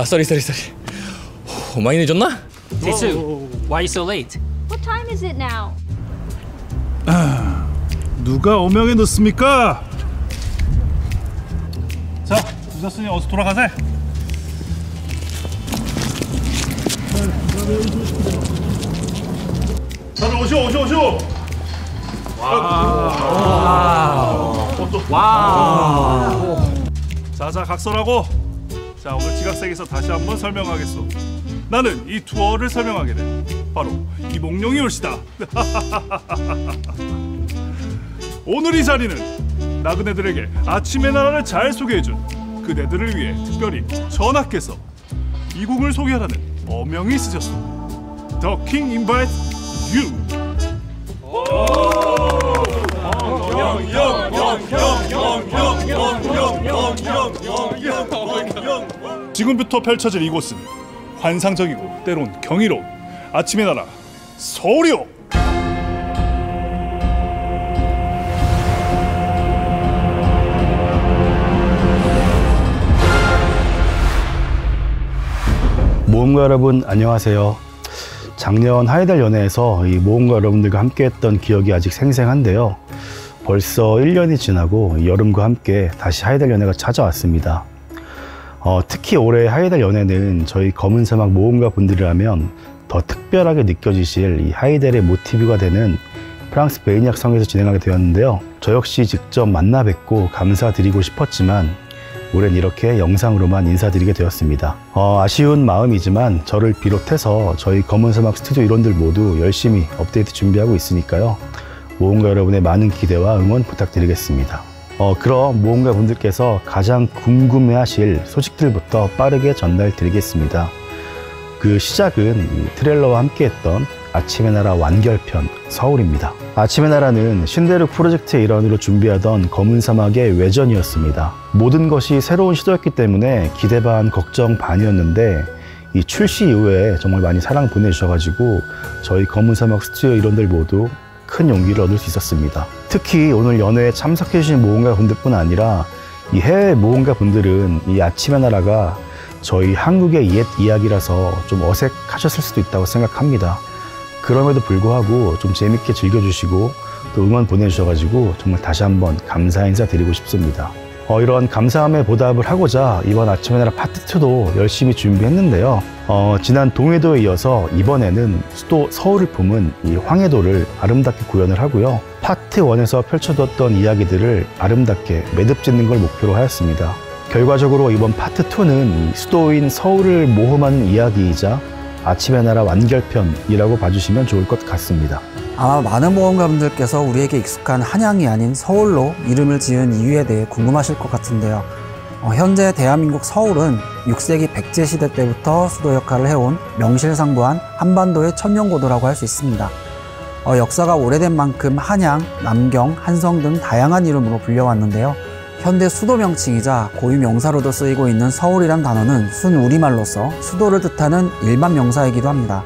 쏘리. 많이 늦었나? Tae-soo, why are you so late? What time is it now? 누가 어명에 넣습니까? 자, 늦었으니 어서 돌아가세. 다들 오시오. 와우. 자, 각설하고. 자, 오늘 지각색에서 다시 한번 설명하겠소. 나는 이 투어를 설명하게 돼. 바로 이 몽룡이 올시다. 오늘 이 자리는 나그네들에게 아침의 나라를 잘 소개해준 그네들을 위해 특별히 전하께서 이 곡을 소개하라는 어명이 있으셨소. The King invite you. 지금부터 펼쳐질 이곳은 환상적이고 때론 경이로운 아침의 나라 서울이요. 모험가 여러분 안녕하세요. 작년 하이달 연회에서 이 모험가 여러분들과 함께했던 기억이 아직 생생한데요. 벌써 1년이 지나고 여름과 함께 다시 하이달 연회가 찾아왔습니다. 특히 올해 하이달 연회는 저희 검은 사막 모험가 분들이라면 더 특별하게 느껴지실 이 하이달의 모티브가 되는 프랑스 베이니악 성에서 진행하게 되었는데요. 저 역시 직접 만나 뵙고 감사드리고 싶었지만 올해는 이렇게 영상으로만 인사드리게 되었습니다. 아쉬운 마음이지만 저를 비롯해서 저희 검은 사막 스튜디오 일원들 모두 열심히 업데이트 준비하고 있으니까요. 모험가 여러분의 많은 기대와 응원 부탁드리겠습니다. 그럼 모험가 분들께서 가장 궁금해하실 소식들부터 빠르게 전달드리겠습니다. 그 시작은 트레일러와 함께했던 아침의 나라 완결편 서울입니다. 아침의 나라는 신데르 프로젝트의 일환으로 준비하던 검은 사막의 외전이었습니다. 모든 것이 새로운 시도였기 때문에 기대 반 걱정 반이었는데 이 출시 이후에 정말 많이 사랑 보내주셔가지고 저희 검은 사막 스튜디오 일원들 모두 큰 용기를 얻을 수 있었습니다. 특히 오늘 연회에 참석해주신 모험가 분들뿐 아니라 이 해외 모험가 분들은 이 아침의 나라가 저희 한국의 옛 이야기라서 좀 어색하셨을 수도 있다고 생각합니다. 그럼에도 불구하고 좀 재밌게 즐겨주시고 또 응원 보내주셔가지고 정말 다시 한번 감사 인사 드리고 싶습니다. 이런 감사함에 보답을 하고자 이번 아침의 나라 파트 2도 열심히 준비했는데요. 지난 동해도에 이어서 이번에는 수도 서울을 품은 이 황해도를 아름답게 구현을 하고요. 파트 1에서 펼쳐뒀던 이야기들을 아름답게 매듭짓는 걸 목표로 하였습니다. 결과적으로 이번 파트 2는 수도인 서울을 모험하는 이야기이자 아침의 나라 완결편이라고 봐주시면 좋을 것 같습니다. 아마 많은 모험가분들께서 우리에게 익숙한 한양이 아닌 서울로 이름을 지은 이유에 대해 궁금하실 것 같은데요. 현재 대한민국 서울은 6세기 백제시대 때부터 수도 역할을 해온 명실상부한 한반도의 천년고도라고 할 수 있습니다. 역사가 오래된 만큼 한양, 남경, 한성 등 다양한 이름으로 불려왔는데요. 현대 수도 명칭이자 고유 명사로도 쓰이고 있는 서울이란 단어는 순 우리말로서 수도를 뜻하는 일반 명사이기도 합니다.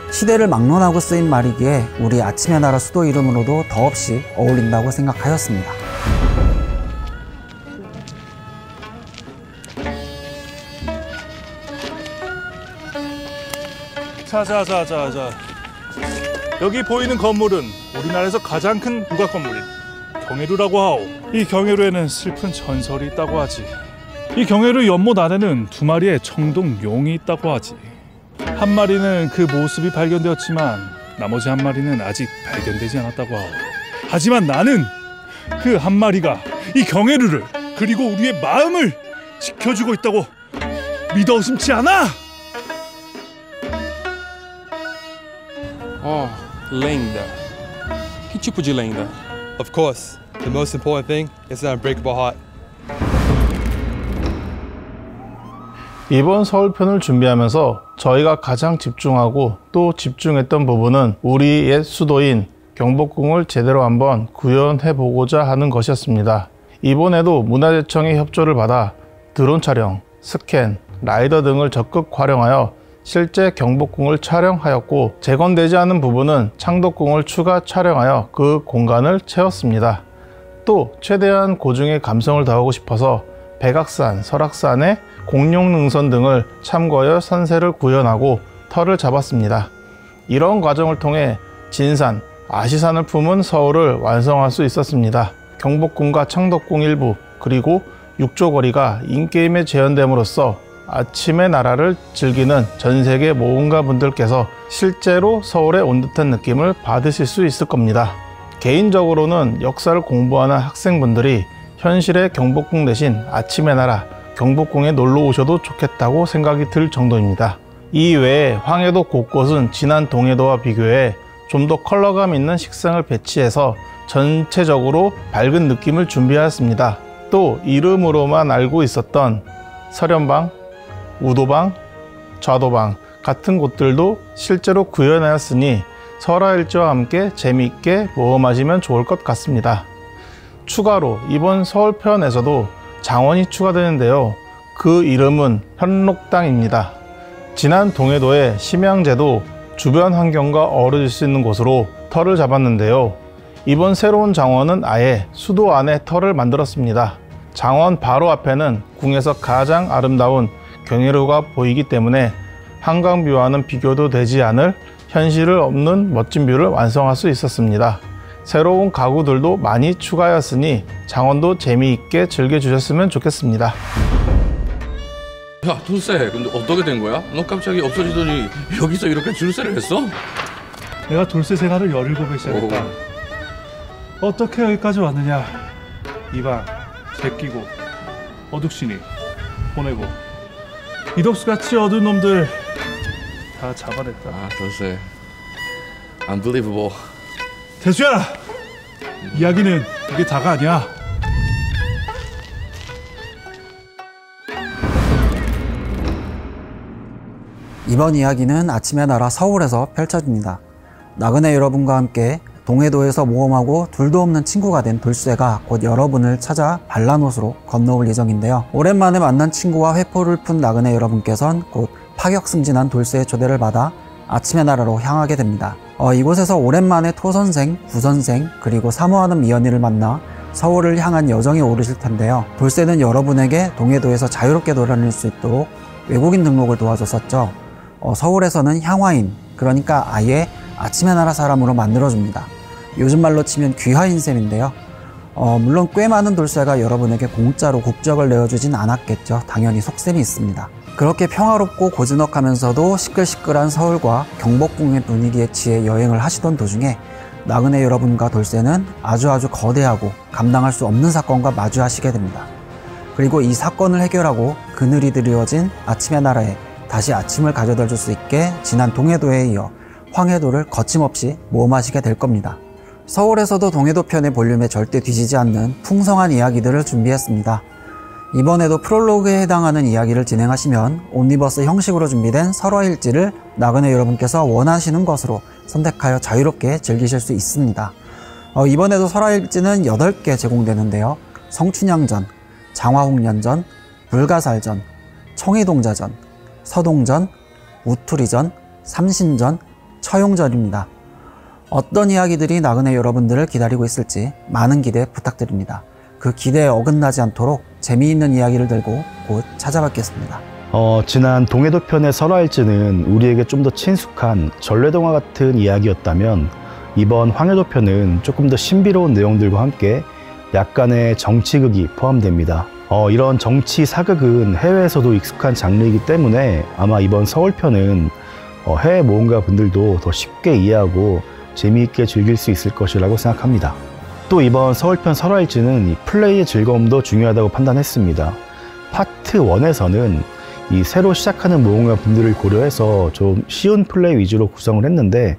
시대를 막론하고 쓰인 말이기에 우리 아침의 나라 수도 이름으로도 더없이 어울린다고 생각하였습니다. 자. 여기 보이는 건물은 우리나라에서 가장 큰 국악 건물인 경회루라고 하오. 이 경회루에는 슬픈 전설이 있다고 하지. 이 경회루 연못 안에는 2마리의 청동용이 있다고 하지. 한 마리는 그 모습이 발견되었지만 나머지 한 마리는 아직 발견되지 않았다고 하오. 하지만 나는 그 한 마리가 이 경회루를 그리고 우리의 마음을 지켜주고 있다고 믿어 의심치 않아. Linda. Que tipo de lenda? Of course. The most important thing is an unbreakable heart. 이번 서울편을 준비하면서 저희가 가장 집중하고 또 집중했던 부분은 우리 옛 수도인 경복궁을 제대로 한번 구현해 보고자 하는 것이었습니다. 이번에도 문화재청의 협조를 받아 드론 촬영, 스캔, 라이더 등을 적극 활용하여 실제 경복궁을 촬영하였고, 재건되지 않은 부분은 창덕궁을 추가 촬영하여 그 공간을 채웠습니다. 또 최대한 고증의 감성을 더하고 싶어서 백악산, 설악산에 공룡 능선 등을 참고하여 산세를 구현하고 터를 잡았습니다. 이런 과정을 통해 진산, 아시산을 품은 서울을 완성할 수 있었습니다. 경복궁과 창덕궁 일부 그리고 육조거리가 인게임에 재현됨으로써 아침의 나라를 즐기는 전세계 모험가분들께서 실제로 서울에 온 듯한 느낌을 받으실 수 있을 겁니다. 개인적으로는 역사를 공부하는 학생분들이 현실의 경복궁 대신 아침의 나라 경복궁에 놀러 오셔도 좋겠다고 생각이 들 정도입니다. 이 외에 황해도 곳곳은 지난 동해도와 비교해 좀 더 컬러감 있는 식상을 배치해서 전체적으로 밝은 느낌을 준비하였습니다. 또 이름으로만 알고 있었던 설현방, 우도방, 좌도방 같은 곳들도 실제로 구현하였으니 설화일지와 함께 재미있게 모험하시면 좋을 것 같습니다. 추가로 이번 서울편에서도 장원이 추가되는데요. 그 이름은 현록당입니다. 지난 동해도의 심양제도 주변 환경과 어우러질 수 있는 곳으로 터를 잡았는데요. 이번 새로운 장원은 아예 수도 안에 터를 만들었습니다. 장원 바로 앞에는 궁에서 가장 아름다운 경회로가 보이기 때문에 한강뷰와는 비교도 되지 않을 현실을 없는 멋진 뷰를 완성할 수 있었습니다. 새로운 가구들도 많이 추가하였으니 장원도 재미있게 즐겨주셨으면 좋겠습니다. 야, 돌쇠, 근데 어떻게 된 거야? 너 갑자기 없어지더니 여기서 이렇게 줄세를 했어? 내가 돌쇠 생활을 17배 시작했다. 어떻게 여기까지 왔느냐? 이방, 제끼고, 어둑신이 보내고 이덕수같이 어두운 놈들 다 잡아냈다. 아, 돌쇠, unbelievable. 대수야! 이야기는 이게 다가 아니야. 이번 이야기는 아침의 나라 서울에서 펼쳐집니다. 나그네 여러분과 함께 동해도에서 모험하고 둘도 없는 친구가 된 돌쇠가 곧 여러분을 찾아 반란옷으로 건너올 예정인데요. 오랜만에 만난 친구와 회포를 푼 나그네 여러분께선 곧 파격승진한 돌쇠의 초대를 받아 아침의 나라로 향하게 됩니다. 이곳에서 오랜만에 토선생, 구선생, 그리고 사모하는 미연이를 만나 서울을 향한 여정에 오르실 텐데요. 돌쇠는 여러분에게 동해도에서 자유롭게 돌아다닐 수 있도록 외국인 등록을 도와줬었죠. 서울에서는 향화인, 그러니까 아예 아침의 나라 사람으로 만들어줍니다. 요즘 말로 치면 귀화인 셈인데요. 물론 꽤 많은 돌쇠가 여러분에게 공짜로 국적을 내어주진 않았겠죠. 당연히 속셈이 있습니다. 그렇게 평화롭고 고즈넉하면서도 시끌시끌한 서울과 경복궁의 분위기에 취해 여행을 하시던 도중에 나그네 여러분과 돌쇠는 아주 거대하고 감당할 수 없는 사건과 마주하시게 됩니다. 그리고 이 사건을 해결하고 그늘이 드리워진 아침의 나라에 다시 아침을 가져다 줄 수 있게 지난 동해도에 이어 황해도를 거침없이 모험하시게 될 겁니다. 서울에서도 동해도 편의 볼륨에 절대 뒤지지 않는 풍성한 이야기들을 준비했습니다. 이번에도 프롤로그에 해당하는 이야기를 진행하시면 옴니버스 형식으로 준비된 설화일지를 나그네 여러분께서 원하시는 것으로 선택하여 자유롭게 즐기실 수 있습니다. 이번에도 설화일지는 8개 제공되는데요. 성춘향전, 장화홍련전, 불가살전, 청해동자전, 서동전, 우투리전, 삼신전, 처용전입니다. 어떤 이야기들이 나그네 여러분들을 기다리고 있을지 많은 기대 부탁드립니다. 그 기대에 어긋나지 않도록 재미있는 이야기를 들고 곧 찾아뵙겠습니다. 지난 동해도 편의 설화일지는 우리에게 좀 더 친숙한 전래동화 같은 이야기였다면 이번 황해도 편은 조금 더 신비로운 내용들과 함께 약간의 정치극이 포함됩니다. 이런 정치 사극은 해외에서도 익숙한 장르이기 때문에 아마 이번 서울편은 해외 모험가 분들도 더 쉽게 이해하고 재미있게 즐길 수 있을 것이라고 생각합니다. 또 이번 서울편 설화일지는 이 플레이의 즐거움도 중요하다고 판단했습니다. 파트 1에서는 이 새로 시작하는 모험가 분들을 고려해서 좀 쉬운 플레이 위주로 구성을 했는데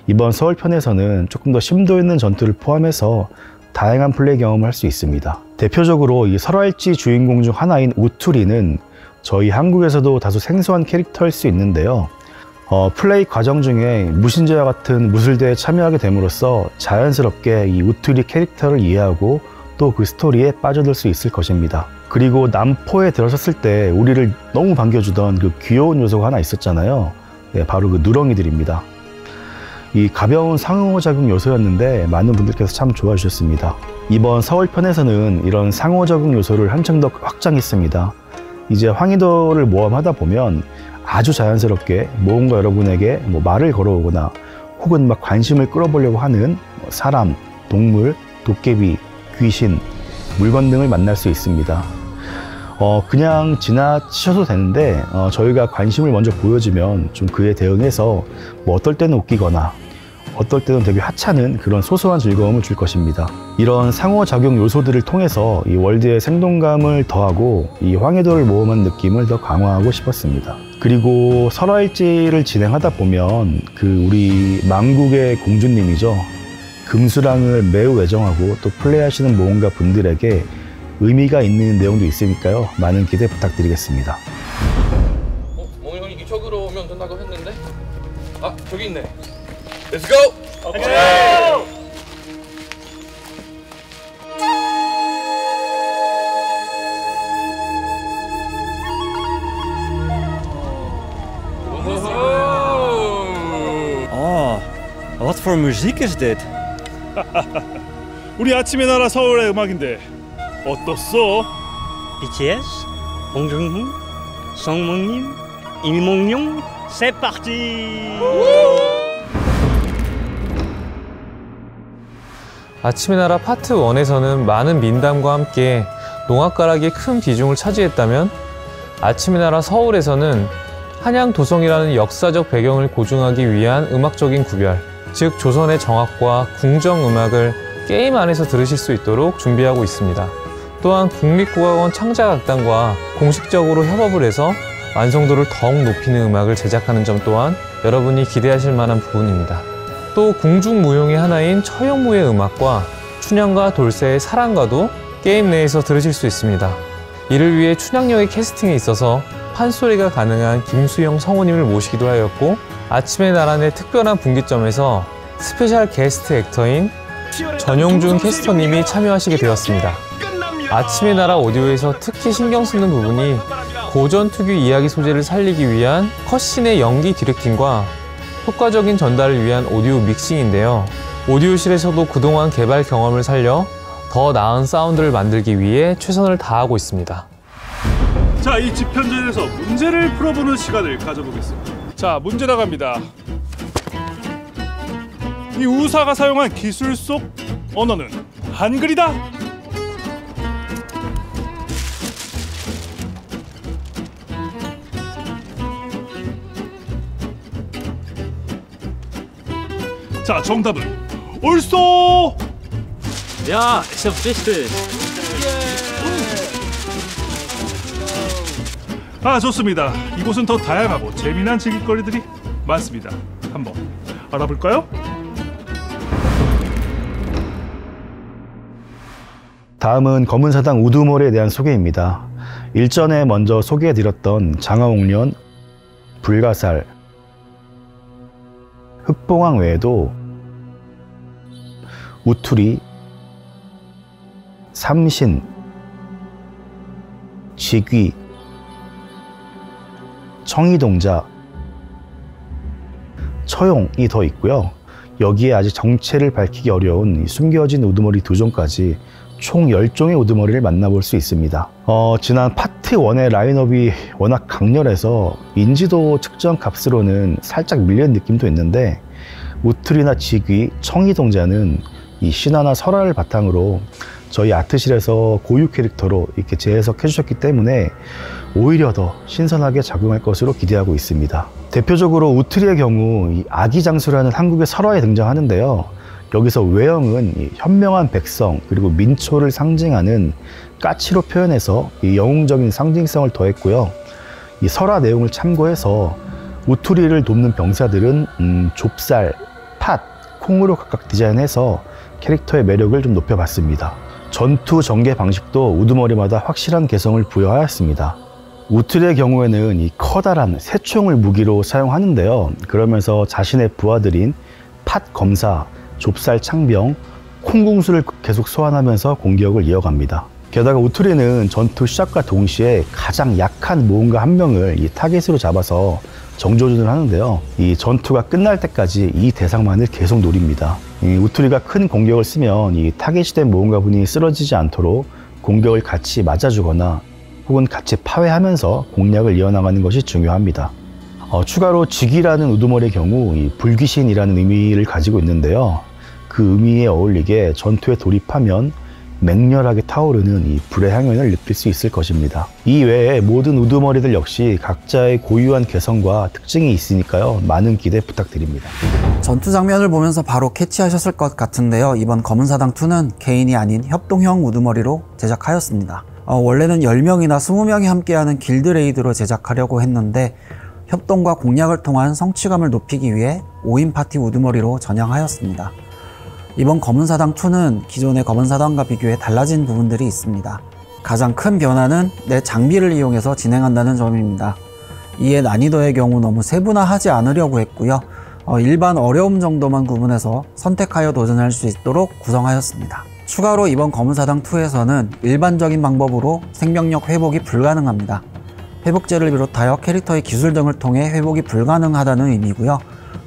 이번 서울편에서는 조금 더 심도 있는 전투를 포함해서 다양한 플레이 경험을 할 수 있습니다. 대표적으로 이 설화일지 주인공 중 하나인 우투리는 저희 한국에서도 다소 생소한 캐릭터일 수 있는데요. 플레이 과정 중에 무신제와 같은 무술대에 참여하게 됨으로써 자연스럽게 이 우투리 캐릭터를 이해하고 또 그 스토리에 빠져들 수 있을 것입니다. 그리고 남포에 들어섰을 때 우리를 너무 반겨주던 그 귀여운 요소가 하나 있었잖아요. 네, 바로 그 누렁이들입니다. 이 가벼운 상호작용 요소였는데 많은 분들께서 참 좋아해 주셨습니다. 이번 서울편에서는 이런 상호작용 요소를 한층 더 확장했습니다. 이제 황희도를 모험하다 보면 아주 자연스럽게 모험가 여러분에게 말을 걸어오거나 혹은 막 관심을 끌어보려고 하는 사람, 동물, 도깨비, 귀신, 물건 등을 만날 수 있습니다. 그냥 지나치셔도 되는데 저희가 관심을 먼저 보여주면 좀 그에 대응해서 어떨 때는 웃기거나 어떨 때는 되게 하찮은 그런 소소한 즐거움을 줄 것입니다. 이런 상호작용 요소들을 통해서 이 월드의 생동감을 더하고 이 황해도를 모험한 느낌을 더 강화하고 싶었습니다. 그리고 설화일지를 진행하다 보면 우리 망국의 공주님이죠. 금수랑을 매우 애정하고 또 플레이하시는 모험가 분들에게 의미가 있는 내용도 있으니까요. 많은 기대 부탁드리겠습니다. 몽이 형이 이쪽으로 오면 된다고 했는데? 아, 저기 있네. Let's go! 오케이! Wat voor muziek is dit? 우리 아침의 나라 서울의 음악인데 어떻소? BTS, Bong Joon-ho, Song Moon-nim, Lee Mong-yong, c'est parti! 아침의 나라 파트 1에서는 많은 민담과 함께 농악가락이 큰 비중을 차지했다면 아침의 나라 서울에서는 한양 도성이라는 역사적 배경을 고증하기 위한 음악적인 구별, 즉 조선의 정악과 궁정 음악을 게임 안에서 들으실 수 있도록 준비하고 있습니다. 또한 국립국악원 창작악단과 공식적으로 협업을 해서 완성도를 더욱 높이는 음악을 제작하는 점 또한 여러분이 기대하실 만한 부분입니다. 또 궁중무용의 하나인 처용무의 음악과 춘향과 돌쇠의 사랑가도 게임 내에서 들으실 수 있습니다. 이를 위해 춘향역의 캐스팅에 있어서 판소리가 가능한 김수영 성우님을 모시기도 하였고 아침의 나라 내 특별한 분기점에서 스페셜 게스트 액터인 전용준 캐스터님이 참여하시게 되었습니다. 아침의 나라 오디오에서 특히 신경 쓰는 부분이 고전 특유 이야기 소재를 살리기 위한 컷신의 연기 디렉팅과 효과적인 전달을 위한 오디오 믹싱인데요. 오디오실에서도 그동안 개발 경험을 살려 더 나은 사운드를 만들기 위해 최선을 다하고 있습니다. 자, 이 집현전에서 문제를 풀어보는 시간을 가져보겠습니다. 자, 문제 나갑니다. 이 우사가 사용한 기술 속 언어는 한글이다. 자, 정답은 옳소. Ja, ist doch richtig. 아, 좋습니다. 이곳은 더 다양하고 재미난 즐길거리들이 많습니다. 한번 알아볼까요? 다음은 검은사당 우두머리에 대한 소개입니다. 일전에 먼저 소개해드렸던 장화옥련, 불가살, 흑봉황 외에도 우투리, 삼신, 지귀, 청이동자, 처용이 더 있고요. 여기에 아직 정체를 밝히기 어려운 숨겨진 우두머리 2종까지 총 10종의 우두머리를 만나볼 수 있습니다. 지난 파트 1의 라인업이 워낙 강렬해서 인지도 측정 값으로는 살짝 밀린 느낌도 있는데 우투리나 지귀, 청이동자는 이 신화나 설화를 바탕으로 저희 아트실에서 고유 캐릭터로 이렇게 재해석해 주셨기 때문에 오히려 더 신선하게 작용할 것으로 기대하고 있습니다. 대표적으로 우투리의 경우 이 아기장수라는 한국의 설화에 등장하는데요. 여기서 외형은 이 현명한 백성 그리고 민초를 상징하는 까치로 표현해서 이 영웅적인 상징성을 더했고요. 이 설화 내용을 참고해서 우투리를 돕는 병사들은 좁쌀, 팥, 콩으로 각각 디자인해서 캐릭터의 매력을 좀 높여봤습니다. 전투 전개 방식도 우두머리마다 확실한 개성을 부여하였습니다. 우투리의 경우에는 이 커다란 새총을 무기로 사용하는데요. 그러면서 자신의 부하들인 팥 검사, 좁쌀 창병, 콩궁수를 계속 소환하면서 공격을 이어갑니다. 게다가 우투리는 전투 시작과 동시에 가장 약한 모험가 한 명을 이 타겟으로 잡아서 정조준을 하는데요. 이 전투가 끝날 때까지 이 대상만을 계속 노립니다. 이 우투리가 큰 공격을 쓰면 이 타겟이 된 모험가분이 쓰러지지 않도록 공격을 같이 맞아주거나 혹은 같이 파회하면서 공략을 이어나가는 것이 중요합니다. 추가로 직이라는 우두머리의 경우 이 불귀신이라는 의미를 가지고 있는데요. 그 의미에 어울리게 전투에 돌입하면 맹렬하게 타오르는 이 불의 향연을 느낄 수 있을 것입니다. 이 외에 모든 우두머리들 역시 각자의 고유한 개성과 특징이 있으니까요. 많은 기대 부탁드립니다. 전투 장면을 보면서 바로 캐치하셨을 것 같은데요. 이번 검은사당2는 개인이 아닌 협동형 우두머리로 제작하였습니다. 원래는 10명이나 20명이 함께하는 길드 레이드로 제작하려고 했는데 협동과 공략을 통한 성취감을 높이기 위해 5인 파티 우두머리로 전향하였습니다. 이번 검은사당2는 기존의 검은사당과 비교해 달라진 부분들이 있습니다. 가장 큰 변화는 내 장비를 이용해서 진행한다는 점입니다. 이에 난이도의 경우 너무 세분화하지 않으려고 했고요. 일반 어려움 정도만 구분해서 선택하여 도전할 수 있도록 구성하였습니다. 추가로 이번 검은사당2에서는 일반적인 방법으로 생명력 회복이 불가능합니다. 회복제를 비롯하여 캐릭터의 기술 등을 통해 회복이 불가능하다는 의미고요.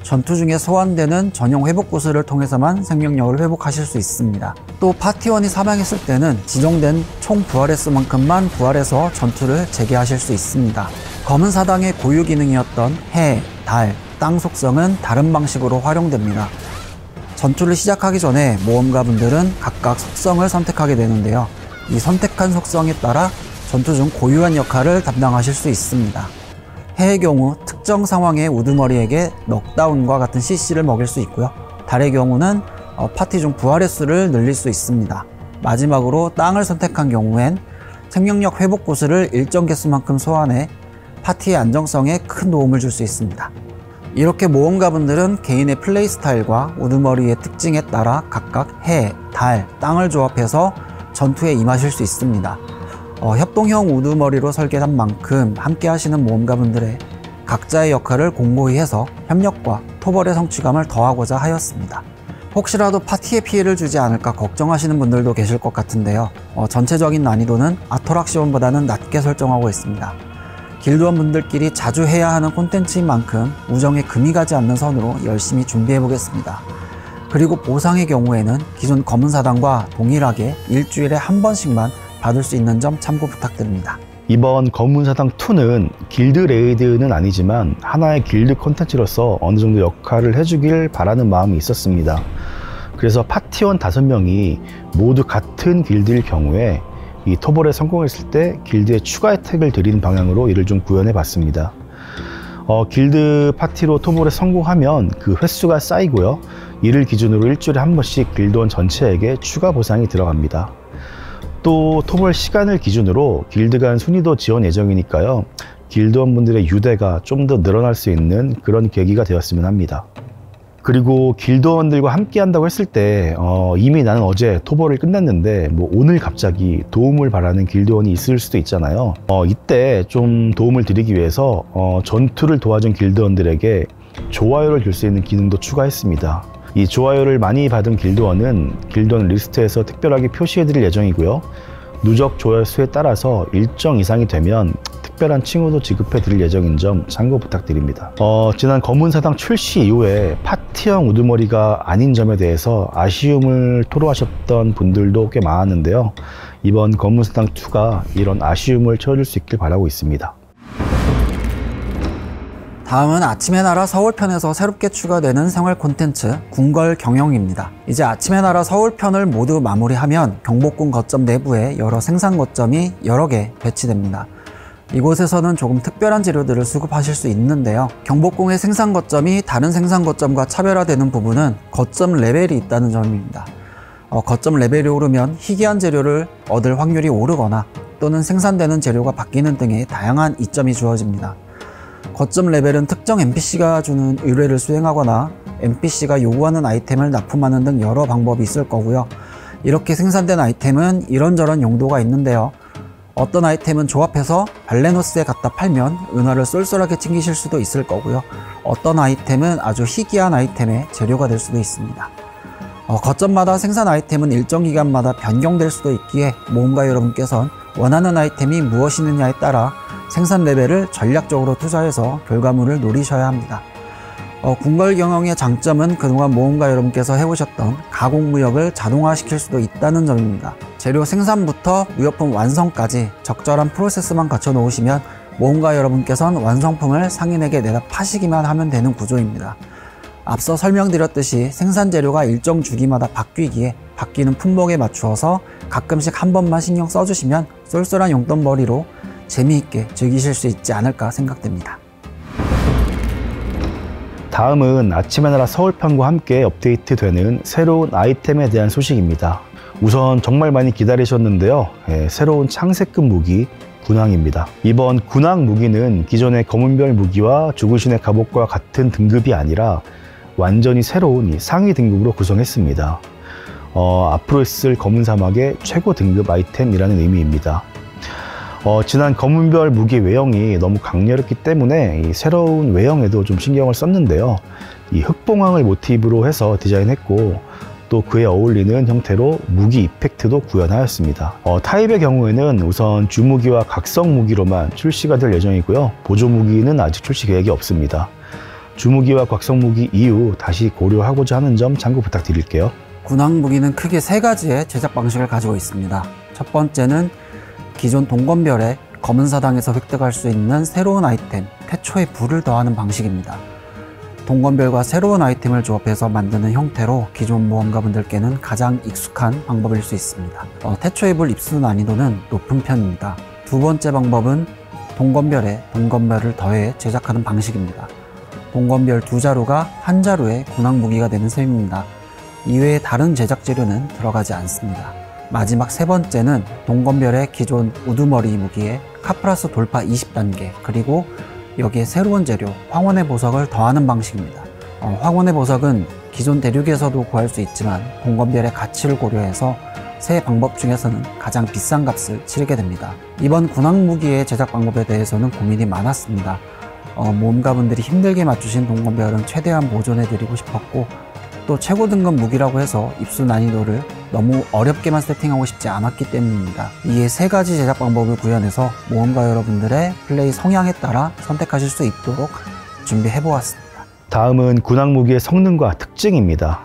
전투 중에 소환되는 전용 회복 구슬을 통해서만 생명력을 회복하실 수 있습니다. 또 파티원이 사망했을 때는 지정된 총 부활의 수만큼만 부활해서 전투를 재개하실 수 있습니다. 검은 사당의 고유 기능이었던 해, 달, 땅 속성은 다른 방식으로 활용됩니다. 전투를 시작하기 전에 모험가분들은 각각 속성을 선택하게 되는데요. 이 선택한 속성에 따라 전투 중 고유한 역할을 담당하실 수 있습니다. 해의 경우 특정 상황의 우두머리에게 넉다운과 같은 CC를 먹일 수 있고요. 달의 경우는 파티 중 부활의 수를 늘릴 수 있습니다. 마지막으로 땅을 선택한 경우엔 생명력 회복 구슬을 일정 개수만큼 소환해 파티의 안정성에 큰 도움을 줄 수 있습니다. 이렇게 모험가분들은 개인의 플레이 스타일과 우두머리의 특징에 따라 각각 해, 달, 땅을 조합해서 전투에 임하실 수 있습니다. 협동형 우두머리로 설계한 만큼 함께 하시는 모험가분들의 각자의 역할을 공고히 해서 협력과 토벌의 성취감을 더하고자 하였습니다. 혹시라도 파티에 피해를 주지 않을까 걱정하시는 분들도 계실 것 같은데요. 전체적인 난이도는 아토락시온보다는 낮게 설정하고 있습니다. 길드원 분들끼리 자주 해야 하는 콘텐츠인 만큼 우정에 금이 가지 않는 선으로 열심히 준비해 보겠습니다. 그리고 보상의 경우에는 기존 검은사당과 동일하게 일주일에 한 번씩만 받을 수 있는 점 참고 부탁드립니다. 이번 검은사당2는 길드 레이드는 아니지만 하나의 길드 콘텐츠로서 어느 정도 역할을 해주길 바라는 마음이 있었습니다. 그래서 파티원 5명이 모두 같은 길드일 경우에 이 토벌에 성공했을 때 길드에 추가 혜택을 드리는 방향으로 이를 좀 구현해 봤습니다. 길드 파티로 토벌에 성공하면 그 횟수가 쌓이고요. 이를 기준으로 일주일에 한 번씩 길드원 전체에게 추가 보상이 들어갑니다. 또 토벌 시간을 기준으로 길드 간 순위도 지원 예정이니까요. 길드원분들의 유대가 좀 더 늘어날 수 있는 그런 계기가 되었으면 합니다. 그리고 길드원들과 함께 한다고 했을 때 이미 나는 어제 토벌을 끝냈는데 뭐 오늘 갑자기 도움을 바라는 길드원이 있을 수도 있잖아요. 이때 좀 도움을 드리기 위해서 전투를 도와준 길드원들에게 좋아요를 줄 수 있는 기능도 추가했습니다. 이 좋아요를 많이 받은 길드원은 길드원 리스트에서 특별하게 표시해드릴 예정이고요. 누적 좋아요 수에 따라서 일정 이상이 되면 특별한 칭호도 지급해드릴 예정인 점 참고 부탁드립니다. 지난 검은사당 출시 이후에 파티형 우두머리가 아닌 점에 대해서 아쉬움을 토로하셨던 분들도 꽤 많았는데요. 이번 검은사당2가 이런 아쉬움을 채워줄 수 있길 바라고 있습니다. 다음은 아침의 나라 서울편에서 새롭게 추가되는 생활 콘텐츠 궁궐 경영입니다. 이제 아침의 나라 서울편을 모두 마무리하면 경복궁 거점 내부에 여러 생산 거점이 여러 개 배치됩니다. 이곳에서는 조금 특별한 재료들을 수급하실 수 있는데요. 경복궁의 생산 거점이 다른 생산 거점과 차별화되는 부분은 거점 레벨이 있다는 점입니다. 거점 레벨이 오르면 희귀한 재료를 얻을 확률이 오르거나 또는 생산되는 재료가 바뀌는 등의 다양한 이점이 주어집니다. 거점 레벨은 특정 NPC가 주는 의뢰를 수행하거나 NPC가 요구하는 아이템을 납품하는 등 여러 방법이 있을 거고요. 이렇게 생산된 아이템은 이런저런 용도가 있는데요. 어떤 아이템은 조합해서 발레노스에 갖다 팔면 은화를 쏠쏠하게 챙기실 수도 있을 거고요. 어떤 아이템은 아주 희귀한 아이템의 재료가 될 수도 있습니다. 거점마다 생산 아이템은 일정 기간마다 변경될 수도 있기에 모험가 여러분께서는 원하는 아이템이 무엇이느냐에 따라 생산 레벨을 전략적으로 투자해서 결과물을 노리셔야 합니다. 궁궐 경영의 장점은 그동안 모험가 여러분께서 해오셨던 가공 무역을 자동화시킬 수도 있다는 점입니다. 재료 생산부터 무역품 완성까지 적절한 프로세스만 갖춰 놓으시면 모험가 여러분께서는 완성품을 상인에게 내다 파시기만 하면 되는 구조입니다. 앞서 설명드렸듯이 생산 재료가 일정 주기마다 바뀌기에 바뀌는 품목에 맞추어서 가끔씩 한 번만 신경 써주시면 쏠쏠한 용돈벌이로 재미있게 즐기실 수 있지 않을까 생각됩니다. 다음은 아침의 나라 서울편과 함께 업데이트되는 새로운 아이템에 대한 소식입니다. 우선 정말 많이 기다리셨는데요. 새로운 창세급 무기 군왕입니다. 이번 군왕 무기는 기존의 검은별 무기와 죽으신의 갑옷과 같은 등급이 아니라 완전히 새로운 상위 등급으로 구성했습니다. 앞으로 있을 검은 사막의 최고 등급 아이템이라는 의미입니다. 지난 검은별 무기 외형이 너무 강렬했기 때문에 이 새로운 외형에도 좀 신경을 썼는데요. 이 흑봉황을 모티브로 해서 디자인했고 또 그에 어울리는 형태로 무기 이펙트도 구현하였습니다. 타입의 경우에는 우선 주무기와 각성 무기로만 출시가 될 예정이고요. 보조 무기는 아직 출시 계획이 없습니다. 주무기와 각성 무기 이후 다시 고려하고자 하는 점 참고 부탁드릴게요. 군왕 무기는 크게 3가지의 제작 방식을 가지고 있습니다. 첫 번째는 기존 동검별의 검은 사당에서 획득할 수 있는 새로운 아이템, 태초의 불을 더하는 방식입니다. 동검별과 새로운 아이템을 조합해서 만드는 형태로 기존 모험가분들께는 가장 익숙한 방법일 수 있습니다. 태초의 불 입수 난이도는 높은 편입니다. 두 번째 방법은 동검별에 동검별을 더해 제작하는 방식입니다. 동검별 2자루가 한 자루의 군왕 무기가 되는 셈입니다. 이외에 다른 제작 재료는 들어가지 않습니다. 마지막 3번째는 동검별의 기존 우두머리 무기에 카플라스 돌파 20단계 그리고 여기에 새로운 재료 황혼의 보석을 더하는 방식입니다. 황혼의 보석은 기존 대륙에서도 구할 수 있지만 동검별의 가치를 고려해서 세 방법 중에서는 가장 비싼 값을 치르게 됩니다. 이번 군왕 무기의 제작 방법에 대해서는 고민이 많았습니다. 모험가분들이 힘들게 맞추신 동검별은 최대한 보존해드리고 싶었고 또 최고 등급 무기라고 해서 입수 난이도를 너무 어렵게만 세팅하고 싶지 않았기 때문입니다. 이에 3가지 제작 방법을 구현해서 모험가 여러분들의 플레이 성향에 따라 선택하실 수 있도록 준비해보았습니다. 다음은 군왕 무기의 성능과 특징입니다.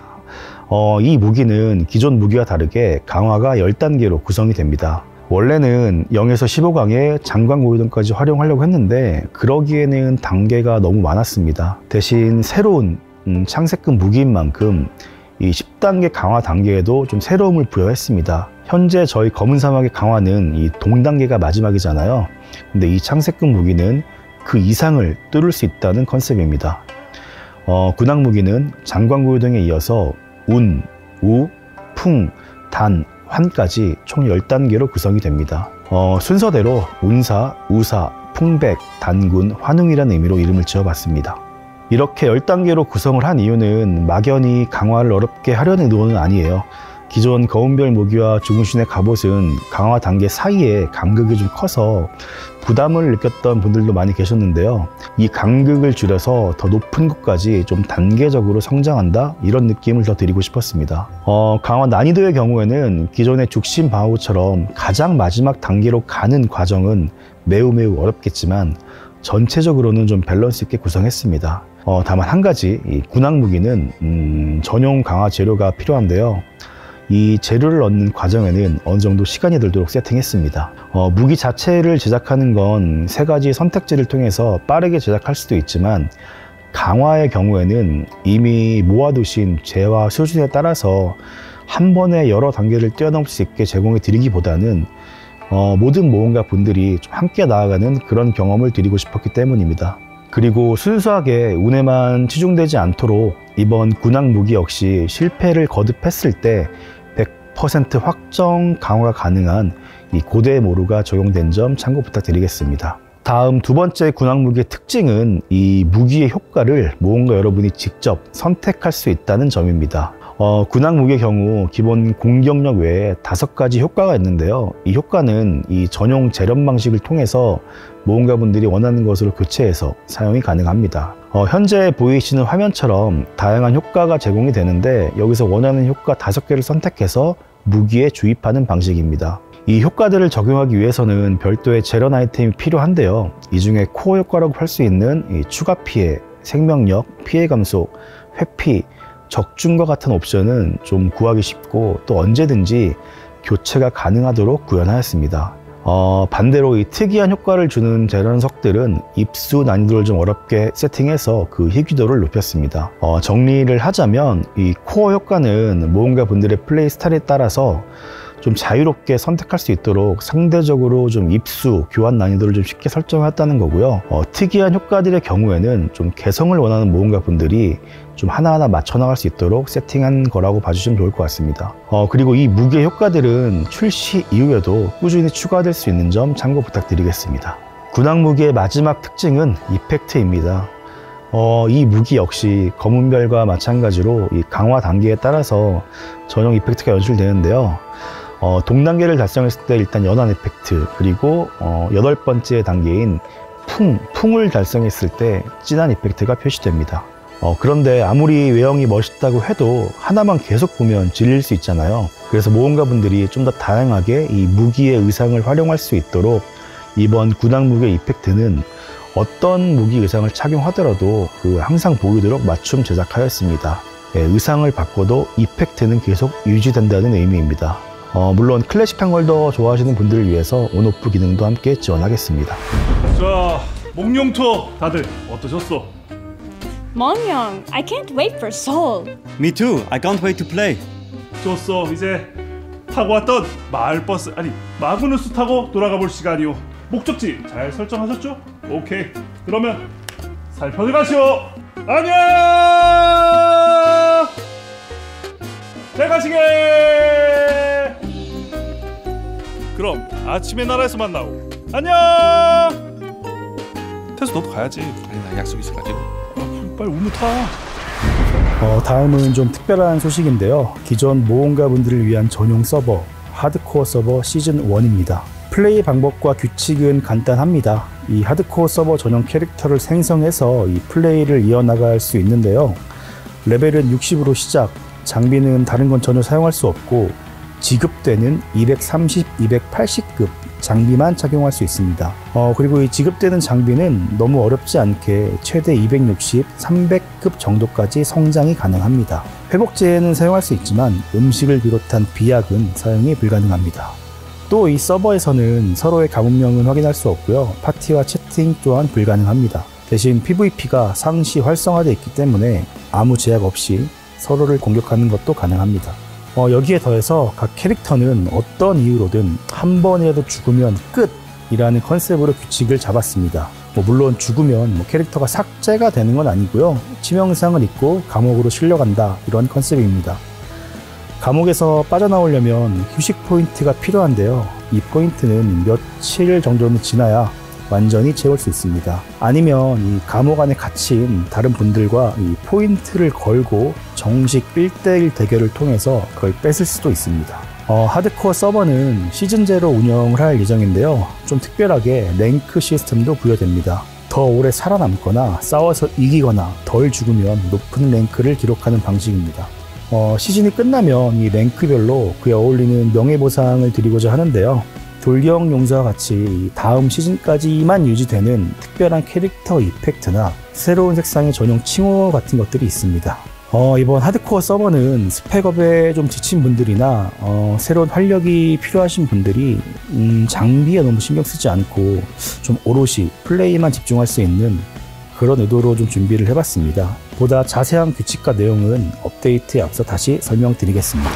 이 무기는 기존 무기와 다르게 강화가 10단계로 구성이 됩니다. 원래는 0에서 15강에 장관고유등까지 활용하려고 했는데 그러기에는 단계가 너무 많았습니다. 대신 새로운 창세급 무기인 만큼 이 10단계 강화 단계에도 좀 새로움을 부여했습니다. 현재 저희 검은 사막의 강화는 이 동단계가 마지막이잖아요. 근데 이 창세급 무기는 그 이상을 뚫을 수 있다는 컨셉입니다. 군왕 무기는 장관고유등에 이어서 운, 우, 풍, 단, 환까지 총 10단계로 구성이 됩니다. 순서대로 운사, 우사, 풍백, 단군, 환웅이라는 의미로 이름을 지어봤습니다. 이렇게 10단계로 구성을 한 이유는 막연히 강화를 어렵게 하려는 의도는 아니에요. 기존 검은별 무기와 죽은신의 갑옷은 강화 단계 사이에 간극이 좀 커서 부담을 느꼈던 분들도 많이 계셨는데요. 이 간극을 줄여서 더 높은 곳까지 좀 단계적으로 성장한다 이런 느낌을 더 드리고 싶었습니다. 강화 난이도의 경우에는 기존의 죽신 방어구처럼 가장 마지막 단계로 가는 과정은 매우 어렵겠지만 전체적으로는 좀 밸런스 있게 구성했습니다. 다만 한 가지, 이 군왕 무기는 전용 강화 재료가 필요한데요. 이 재료를 얻는 과정에는 어느 정도 시간이 들도록 세팅했습니다. 무기 자체를 제작하는 건 3가지 선택지를 통해서 빠르게 제작할 수도 있지만 강화의 경우에는 이미 모아두신 재화 수준에 따라서 한 번에 여러 단계를 뛰어넘을 수 있게 제공해 드리기보다는 모든 모험가 분들이 좀 함께 나아가는 그런 경험을 드리고 싶었기 때문입니다. 그리고 순수하게 운에만 치중되지 않도록 이번 군왕 무기 역시 실패를 거듭했을 때 100% 확정 강화가 가능한 이 고대 모루가 적용된 점 참고 부탁드리겠습니다. 다음 2번째 군왕 무기의 특징은 이 무기의 효과를 모험가 여러분이 직접 선택할 수 있다는 점입니다. 군왕 무기의 경우 기본 공격력 외에 5가지 효과가 있는데요. 이 효과는 이 전용 재련 방식을 통해서 모험가 분들이 원하는 것으로 교체해서 사용이 가능합니다. 현재 보이시는 화면처럼 다양한 효과가 제공이 되는데 여기서 원하는 효과 5개를 선택해서 무기에 주입하는 방식입니다. 이 효과들을 적용하기 위해서는 별도의 재련 아이템이 필요한데요. 이 중에 코어 효과라고 할 수 있는 이 추가 피해, 생명력, 피해 감소, 회피, 적중과 같은 옵션은 좀 구하기 쉽고 또 언제든지 교체가 가능하도록 구현하였습니다. 반대로 이 특이한 효과를 주는 재련석들은 입수 난이도를 좀 어렵게 세팅해서 그 희귀도를 높였습니다. 정리를 하자면 이 코어 효과는 모험가 분들의 플레이 스타일에 따라서 좀 자유롭게 선택할 수 있도록 상대적으로 좀 입수, 교환 난이도를 좀 쉽게 설정했다는 거고요. 특이한 효과들의 경우에는 좀 개성을 원하는 모험가 분들이 좀 하나하나 맞춰 나갈 수 있도록 세팅한 거라고 봐주시면 좋을 것 같습니다. 그리고 이 무기의 효과들은 출시 이후에도 꾸준히 추가될 수 있는 점 참고 부탁드리겠습니다. 군악 무기의 마지막 특징은 이펙트입니다. 이 무기 역시 검은별과 마찬가지로 이 강화 단계에 따라서 전용 이펙트가 연출되는데요. 동단계를 달성했을 때 일단 연한 이펙트, 그리고 8번째 단계인 풍을 달성했을 때 진한 이펙트가 표시됩니다. 그런데 아무리 외형이 멋있다고 해도 하나만 계속 보면 질릴 수 있잖아요. 그래서 모험가 분들이 좀 더 다양하게 이 무기의 의상을 활용할 수 있도록 이번 군악 무기의 이펙트는 어떤 무기 의상을 착용하더라도 항상 보이도록 맞춤 제작하였습니다. 의상을 바꿔도 이펙트는 계속 유지된다는 의미입니다. 물론 클래식한 걸 더 좋아하시는 분들을 위해서 온오프 기능도 함께 지원하겠습니다. 자, 몽룡 투어 다들 어떠셨어? 몽룡, I can't wait for Seoul. Me too. I can't wait to play. 좋았어. 이제 타고 왔던 마을버스, 아니 마그누스 타고 돌아가 볼 시간이요. 목적지 잘 설정하셨죠? 오케이. 그러면 살펴들 가시오. 안녕. 잘 가시게. 그럼 아침의 나라에서 만나고. 안녕. 태수 너도 가야지. 아니 나 약속 있어가지고. 빨리 우무 타. 다음은 좀 특별한 소식인데요. 기존 모험가 분들을 위한 전용 서버, 하드코어 서버 시즌 1입니다. 플레이 방법과 규칙은 간단합니다. 이 하드코어 서버 전용 캐릭터를 생성해서 이 플레이를 이어나갈 수 있는데요. 레벨은 60으로 시작, 장비는 다른 건 전혀 사용할 수 없고 지급되는 230, 280급 장비만 착용할 수 있습니다. 그리고 이 지급되는 장비는 너무 어렵지 않게 최대 260, 300급 정도까지 성장이 가능합니다. 회복제는 사용할 수 있지만 음식을 비롯한 비약은 사용이 불가능합니다. 또 이 서버에서는 서로의 가문명은 확인할 수 없고요. 파티와 채팅 또한 불가능합니다. 대신 PVP가 상시 활성화되어 있기 때문에 아무 제약 없이 서로를 공격하는 것도 가능합니다. 여기에 더해서 각 캐릭터는 어떤 이유로든 한 번이라도 죽으면 끝이라는 컨셉으로 규칙을 잡았습니다. 물론 죽으면 캐릭터가 삭제가 되는 건 아니고요. 치명상을 입고 감옥으로 실려간다, 이런 컨셉입니다. 감옥에서 빠져나오려면 휴식 포인트가 필요한데요. 이 포인트는 며칠 정도는 지나야 완전히 채울 수 있습니다. 아니면 이 감옥 안에 갇힌 다른 분들과 이 포인트를 걸고 정식 1대1 대결을 통해서 그걸 뺏을 수도 있습니다. 하드코어 서버는 시즌제로 운영을 할 예정인데요. 좀 특별하게 랭크 시스템도 부여됩니다. 더 오래 살아남거나 싸워서 이기거나 덜 죽으면 높은 랭크를 기록하는 방식입니다. 시즌이 끝나면 이 랭크별로 그에 어울리는 명예보상을 드리고자 하는데요. 돌격 용사와 같이 다음 시즌까지만 유지되는 특별한 캐릭터 이펙트나 새로운 색상의 전용 칭호 같은 것들이 있습니다. 이번 하드코어 서버는 스펙업에 좀 지친 분들이나 새로운 활력이 필요하신 분들이 장비에 너무 신경 쓰지 않고 좀 오롯이 플레이만 집중할 수 있는 그런 의도로 좀 준비를 해봤습니다. 보다 자세한 규칙과 내용은 업데이트에 앞서 다시 설명드리겠습니다.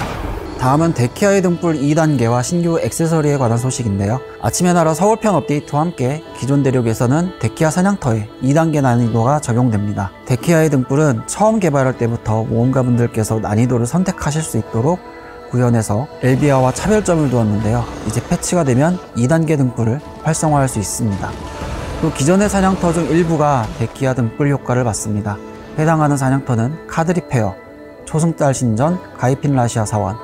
다음은 데키아의 등불 2단계와 신규 액세서리에 관한 소식인데요. 아침의 나라 서울편 업데이트와 함께 기존 대륙에서는 데키아 사냥터에 2단계 난이도가 적용됩니다. 데키아의 등불은 처음 개발할 때부터 모험가분들께서 난이도를 선택하실 수 있도록 구현해서 엘비아와 차별점을 두었는데요. 이제 패치가 되면 2단계 등불을 활성화할 수 있습니다. 또 기존의 사냥터 중 일부가 데키아 등불 효과를 받습니다. 해당하는 사냥터는 카드리페어, 초승달 신전, 가이핀 라시아 사원,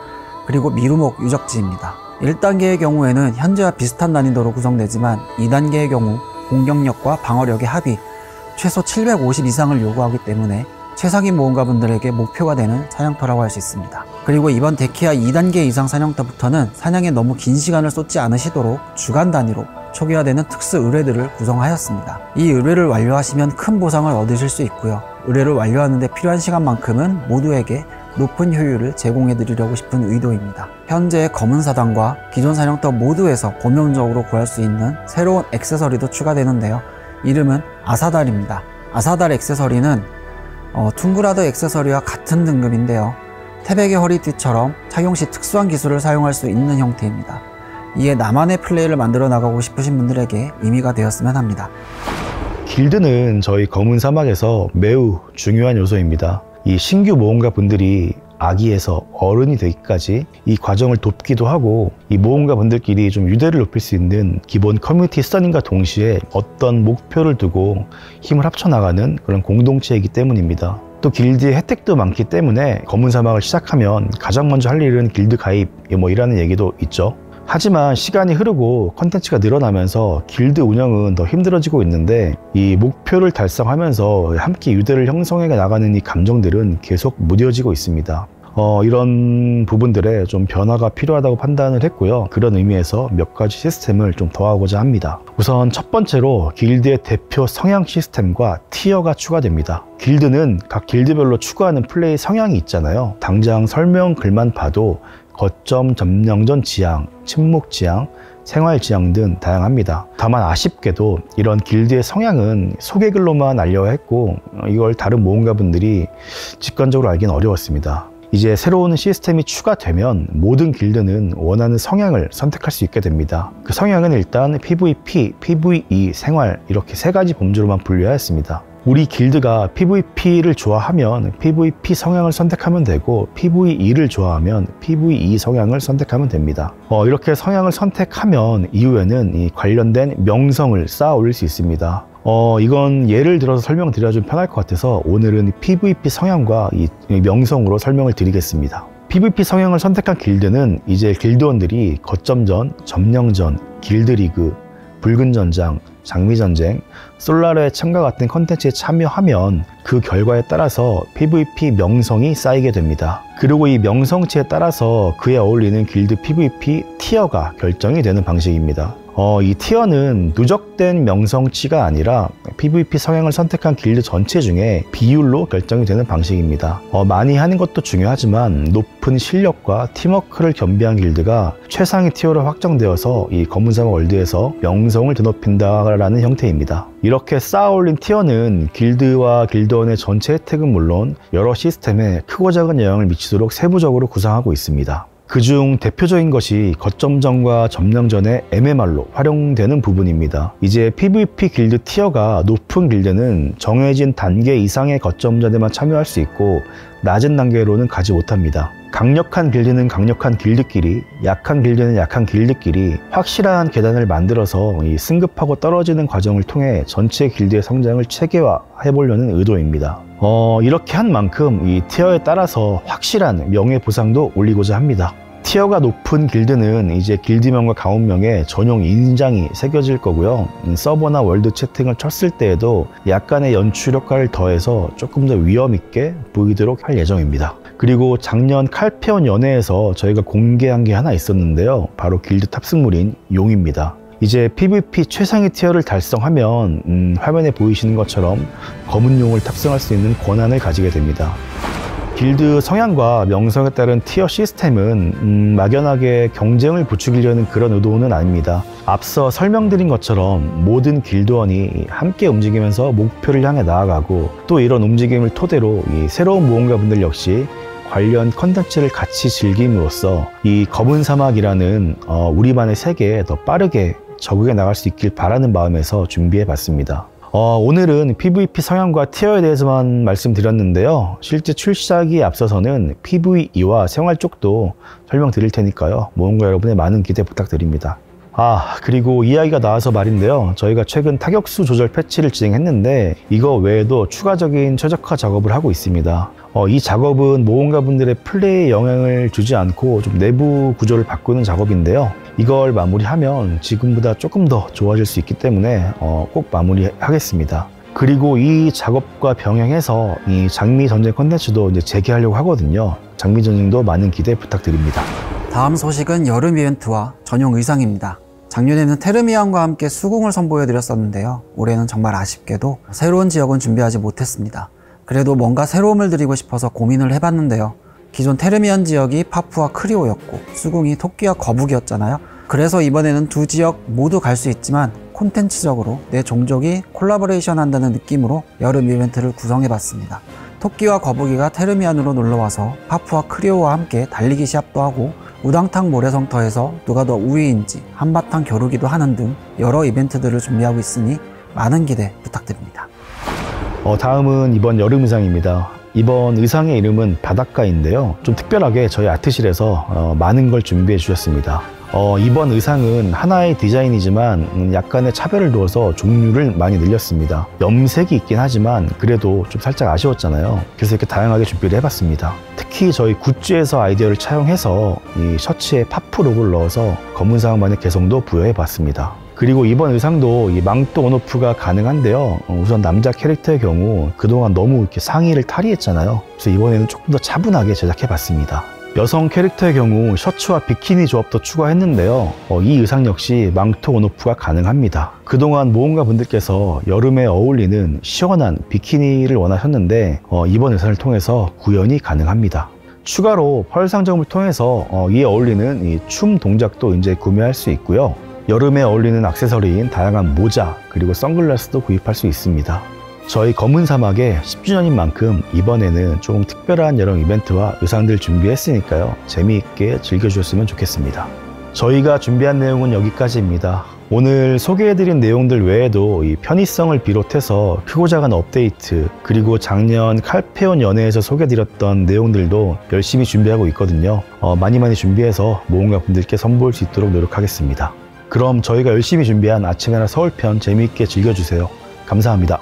그리고 미루목 유적지입니다. 1단계의 경우에는 현재와 비슷한 난이도로 구성되지만 2단계의 경우 공격력과 방어력의 합이 최소 750 이상을 요구하기 때문에 최상위 모험가분들에게 목표가 되는 사냥터라고 할 수 있습니다. 그리고 이번 데키아 2단계 이상 사냥 때부터는 사냥에 너무 긴 시간을 쏟지 않으시도록 주간 단위로 초기화되는 특수 의뢰들을 구성하였습니다. 이 의뢰를 완료하시면 큰 보상을 얻으실 수 있고요. 의뢰를 완료하는 데 필요한 시간만큼은 모두에게 높은 효율을 제공해 드리려고 싶은 의도입니다. 현재 검은 사단과 기존 사냥터 모두에서 범용적으로 구할 수 있는 새로운 액세서리도 추가되는데요. 이름은 아사달입니다. 아사달 액세서리는 퉁그라드 액세서리와 같은 등급인데요. 태백의 허리띠처럼 착용 시 특수한 기술을 사용할 수 있는 형태입니다. 이에 나만의 플레이를 만들어 나가고 싶으신 분들에게 의미가 되었으면 합니다. 길드는 저희 검은 사막에서 매우 중요한 요소입니다. 이 신규 모험가 분들이 아기에서 어른이 되기까지 이 과정을 돕기도 하고, 이 모험가 분들끼리 좀 유대를 높일 수 있는 기본 커뮤니티 스터닝과 동시에 어떤 목표를 두고 힘을 합쳐나가는 그런 공동체이기 때문입니다. 또 길드의 혜택도 많기 때문에 검은 사막을 시작하면 가장 먼저 할 일은 길드 가입 이라는 얘기도 있죠. 하지만 시간이 흐르고 컨텐츠가 늘어나면서 길드 운영은 더 힘들어지고 있는데, 이 목표를 달성하면서 함께 유대를 형성해 나가는 이 감정들은 계속 무뎌지고 있습니다. 이런 부분들에 좀 변화가 필요하다고 판단을 했고요. 그런 의미에서 몇 가지 시스템을 좀 더하고자 합니다. 우선 첫 번째로 길드의 대표 성향 시스템과 티어가 추가됩니다. 길드는 각 길드별로 추구하는 플레이 성향이 있잖아요. 당장 설명 글만 봐도 거점, 점령전 지향, 침묵 지향, 생활 지향 등 다양합니다. 다만 아쉽게도 이런 길드의 성향은 소개글로만 알려야 했고, 이걸 다른 모험가 분들이 직관적으로 알기는 어려웠습니다. 이제 새로운 시스템이 추가되면 모든 길드는 원하는 성향을 선택할 수 있게 됩니다. 그 성향은 일단 PVP, PVE, 생활 이렇게 세 가지 범주로만 분류하였습니다. 우리 길드가 PVP를 좋아하면 PVP 성향을 선택하면 되고, PVE를 좋아하면 PVE 성향을 선택하면 됩니다. 이렇게 성향을 선택하면 이후에는 이 관련된 명성을 쌓아 올릴 수 있습니다. 이건 예를 들어서 설명드려야 좀 편할 것 같아서 오늘은 PVP 성향과 이 명성으로 설명을 드리겠습니다. PVP 성향을 선택한 길드는 이제 길드원들이 거점전, 점령전, 길드리그, 붉은 전장, 장미전쟁, 솔라르의 참가 같은 컨텐츠에 참여하면 그 결과에 따라서 PVP 명성이 쌓이게 됩니다. 그리고 이 명성치에 따라서 그에 어울리는 길드 PVP 티어가 결정이 되는 방식입니다. 이 티어는 누적된 명성치가 아니라 PVP 성향을 선택한 길드 전체 중에 비율로 결정이 되는 방식입니다. 많이 하는 것도 중요하지만 높은 실력과 팀워크를 겸비한 길드가 최상위 티어로 확정되어서 이 검은 사막 월드에서 명성을 드높인다라는 형태입니다. 이렇게 쌓아올린 티어는 길드와 길드원의 전체 혜택은 물론 여러 시스템에 크고 작은 영향을 미치도록 세부적으로 구성하고 있습니다. 그중 대표적인 것이 거점전과 점령전의 MMR로 활용되는 부분입니다. 이제 PVP 길드 티어가 높은 길드는 정해진 단계 이상의 거점전에만 참여할 수 있고, 낮은 단계로는 가지 못합니다. 강력한 길드는 강력한 길드끼리, 약한 길드는 약한 길드끼리 확실한 계단을 만들어서 이 승급하고 떨어지는 과정을 통해 전체 길드의 성장을 체계화해보려는 의도입니다. 이렇게 한 만큼 이 티어에 따라서 확실한 명예보상도 올리고자 합니다. 티어가 높은 길드는 이제 길드명과 가문명에 전용 인장이 새겨질 거고요. 서버나 월드 채팅을 쳤을 때에도 약간의 연출 효과를 더해서 조금 더 위험있게 보이도록 할 예정입니다. 그리고 작년 칼페온 연회에서 저희가 공개한 게 하나 있었는데요. 바로 길드 탑승물인 용입니다. 이제 PVP 최상위 티어를 달성하면 화면에 보이시는 것처럼 검은 용을 탑승할 수 있는 권한을 가지게 됩니다. 길드 성향과 명성에 따른 티어 시스템은 막연하게 경쟁을 부추기려는 그런 의도는 아닙니다. 앞서 설명드린 것처럼 모든 길드원이 함께 움직이면서 목표를 향해 나아가고, 또 이런 움직임을 토대로 이 새로운 모험가분들 역시 관련 컨텐츠를 같이 즐김으로써 이 검은 사막이라는 우리만의 세계에 더 빠르게 적응해 나갈 수 있길 바라는 마음에서 준비해 봤습니다. 오늘은 PVP 성향과 티어에 대해서만 말씀드렸는데요. 실제 출시하기에 앞서서는 PVE와 생활 쪽도 설명드릴 테니까요. 모험가 여러분의 많은 기대 부탁드립니다. 그리고 이야기가 나와서 말인데요. 저희가 최근 타격수 조절 패치를 진행했는데 이거 외에도 추가적인 최적화 작업을 하고 있습니다. 이 작업은 모험가분들의 플레이에 영향을 주지 않고 좀 내부 구조를 바꾸는 작업인데요. 이걸 마무리하면 지금보다 조금 더 좋아질 수 있기 때문에 꼭 마무리하겠습니다. 그리고 이 작업과 병행해서 이 장미 전쟁 콘텐츠도 이제 재개하려고 하거든요. 장미 전쟁도 많은 기대 부탁드립니다. 다음 소식은 여름 이벤트와 전용 의상입니다. 작년에는 테르미안과 함께 수궁을 선보여드렸었는데요. 올해는 정말 아쉽게도 새로운 지역은 준비하지 못했습니다. 그래도 뭔가 새로움을 드리고 싶어서 고민을 해봤는데요. 기존 테르미안 지역이 파푸와 크리오였고 수궁이 토끼와 거북이였잖아요. 그래서 이번에는 두 지역 모두 갈 수 있지만 콘텐츠적으로 내 종족이 콜라보레이션 한다는 느낌으로 여름 이벤트를 구성해봤습니다. 토끼와 거북이가 테르미안으로 놀러와서 파푸와 크리오와 함께 달리기 시합도 하고 우당탕 모래성터에서 누가 더 우위인지 한바탕 겨루기도 하는 등 여러 이벤트들을 준비하고 있으니 많은 기대 부탁드립니다. 다음은 이번 여름 의상입니다. 이번 의상의 이름은 바닷가인데요. 좀 특별하게 저희 아트실에서 많은 걸 준비해 주셨습니다. 이번 의상은 하나의 디자인이지만 약간의 차별을 두어서 종류를 많이 늘렸습니다. 염색이 있긴 하지만 그래도 좀 살짝 아쉬웠잖아요. 그래서 이렇게 다양하게 준비를 해봤습니다. 특히 저희 굿즈에서 아이디어를 차용해서 이 셔츠에 파프 로고를 넣어서 검은사막만의 개성도 부여해봤습니다. 그리고 이번 의상도 이 망토 온오프가 가능한데요. 우선 남자 캐릭터의 경우 그동안 너무 이렇게 상의를 탈의했잖아요. 그래서 이번에는 조금 더 차분하게 제작해봤습니다. 여성 캐릭터의 경우 셔츠와 비키니 조합도 추가했는데요. 이 의상 역시 망토 온오프가 가능합니다. 그동안 모험가 분들께서 여름에 어울리는 시원한 비키니를 원하셨는데 이번 의상을 통해서 구현이 가능합니다. 추가로 펄 상점을 통해서 이에 어울리는 이 춤 동작도 이제 구매할 수 있고요. 여름에 어울리는 액세서리인 다양한 모자 그리고 선글라스도 구입할 수 있습니다. 저희 검은 사막의 10주년인 만큼 이번에는 조금 특별한 여름 이벤트와 의상들 준비했으니까요. 재미있게 즐겨주셨으면 좋겠습니다. 저희가 준비한 내용은 여기까지입니다. 오늘 소개해드린 내용들 외에도 이 편의성을 비롯해서 크고 작은 업데이트 그리고 작년 칼페온 연회에서 소개해드렸던 내용들도 열심히 준비하고 있거든요. 많이 준비해서 모험가 분들께 선보일 수 있도록 노력하겠습니다. 그럼 저희가 열심히 준비한 아침에나 서울편 재미있게 즐겨주세요. 감사합니다.